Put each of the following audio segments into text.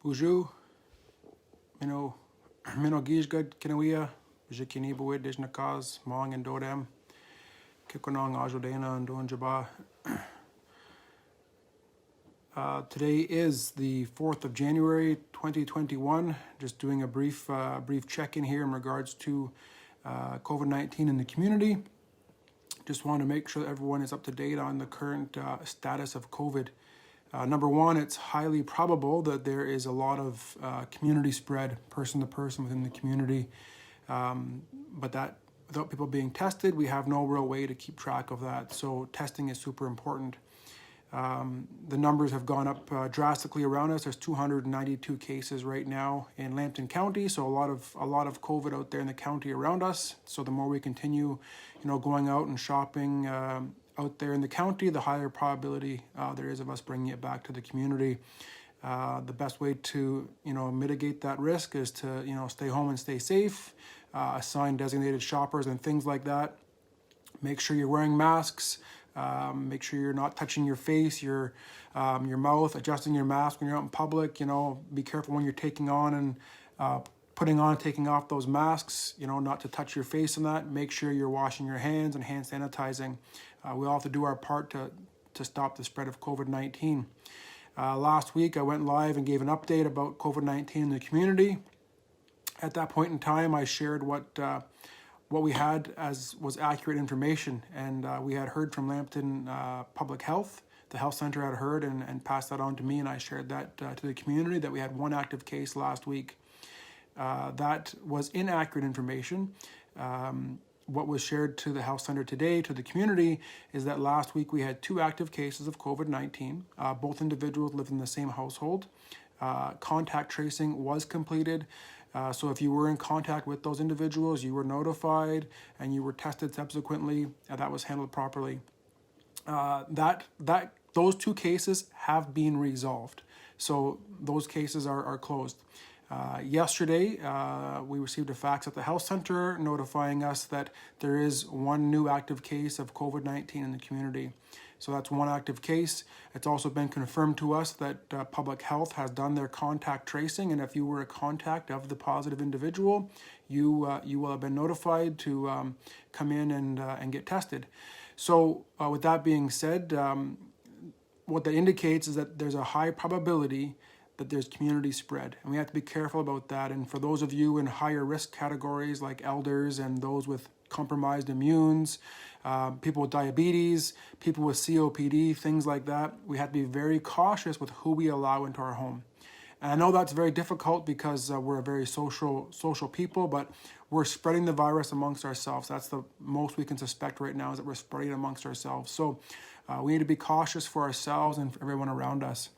Uju, Mino Gijgad, Kinawia, Jikinibu, Dijnakaz, Mong and Dodem, Kikonong, Ajodena, and Donjaba. Today is the 4th of January, 2021. Just doing a brief check-in here in regards to COVID-19 in the community. Just want to make sure that everyone is up to date on the current status of COVID. Number one, it's highly probable that there is a lot of community spread, person to person within the community. But that without people being tested, we have no real way to keep track of that. So testing is super important. The numbers have gone up drastically around us. There's 292 cases right now in Lambton County, so a lot of COVID out there in the county around us. So the more we continue, going out and shopping out there in the county, the higher probability there is of us bringing it back to the community. The best way to mitigate that risk is to stay home and stay safe. Assign designated shoppers and things like that. Make sure you're wearing masks. Make sure you're not touching your face, your mouth, adjusting your mask when you're out in public. Be careful when you're taking on and putting on and taking off those masks, not to touch your face in that. Make sure you're washing your hands and hand sanitizing. We all have to do our part to stop the spread of COVID-19. Last week, I went live and gave an update about COVID-19 in the community. At that point in time, I shared what we had as was accurate information, and we had heard from Lambton Public Health. The health center had heard and passed that on to me, and I shared that to the community that we had one active case last week. That was inaccurate information. What was shared to the health center today, to the community, is that last week we had 2 active cases of COVID-19. Both individuals lived in the same household. Contact tracing was completed. So if you were in contact with those individuals, you were notified and you were tested subsequently, and that was handled properly. Those 2 cases have been resolved. So those cases are closed. Yesterday, we received a fax at the health center notifying us that there is 1 new active case of COVID-19 in the community. So that's 1 active case. It's also been confirmed to us that public health has done their contact tracing, and if you were a contact of the positive individual, you will have been notified to come in and get tested. So with that being said, what that indicates is that there's a high probability that there's community spread, and we have to be careful about that. And for those of you in higher risk categories like elders and those with compromised immunes, people with diabetes, people with COPD, things like that, we have to be very cautious with who we allow into our home. And I know that's very difficult because we're a very social people, but we're spreading the virus amongst ourselves. That's the most we can suspect right now, is that we're spreading it amongst ourselves. So we need to be cautious for ourselves and for everyone around us.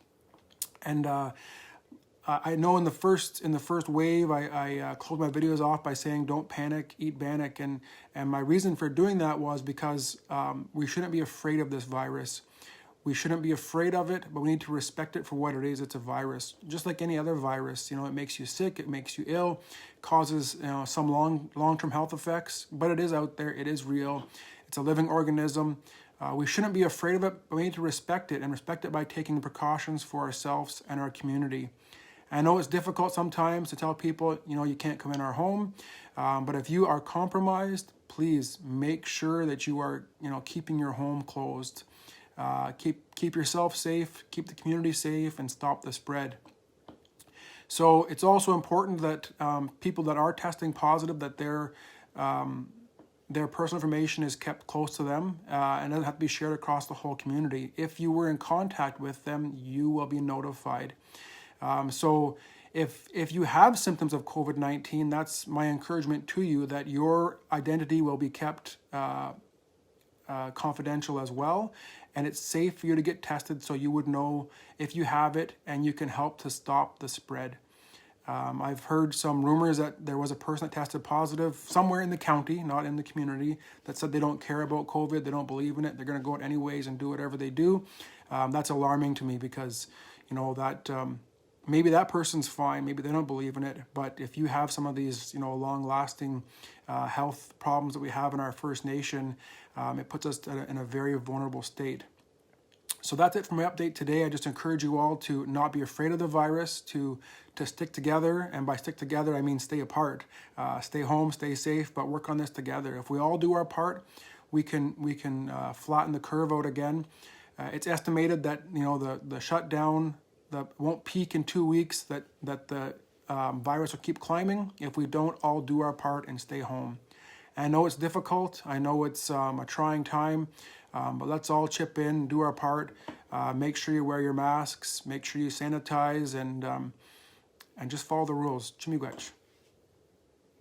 And I know in the first wave, I closed my videos off by saying, don't panic, eat bannock. And my reason for doing that was because we shouldn't be afraid of this virus. We shouldn't be afraid of it, but we need to respect it for what it is. It's a virus, just like any other virus. It makes you sick, it makes you ill, causes some long-term health effects, but it is out there, it is real. It's a living organism. We shouldn't be afraid of it, but we need to respect it, and respect it by taking precautions for ourselves and our community. I know it's difficult sometimes to tell people, you can't come in our home, but if you are compromised, please make sure that you are, keeping your home closed. Keep yourself safe, keep the community safe, and stop the spread. So it's also important that people that are testing positive, that their personal information is kept close to them and doesn't have to be shared across the whole community. If you were in contact with them, you will be notified. So if you have symptoms of COVID-19, that's my encouragement to you, that your identity will be kept confidential as well. And it's safe for you to get tested so you would know if you have it and you can help to stop the spread. I've heard some rumors that there was a person that tested positive somewhere in the county, not in the community, that said they don't care about COVID, they don't believe in it, they're going to go out anyways and do whatever they do. That's alarming to me because, that maybe that person's fine, maybe they don't believe in it, but if you have some of these, long-lasting health problems that we have in our First Nation, it puts us in a very vulnerable state. So that's it for my update today. I just encourage you all to not be afraid of the virus, to stick together. And by stick together, I mean stay apart. Stay home, stay safe, but work on this together. If we all do our part, we can flatten the curve out again. It's estimated that the shutdown that won't peak in 2 weeks, that the virus will keep climbing if we don't all do our part and stay home. And I know it's difficult. I know it's a trying time. But let's all chip in, do our part. Make sure you wear your masks. Make sure you sanitize, and just follow the rules. Chimigwech.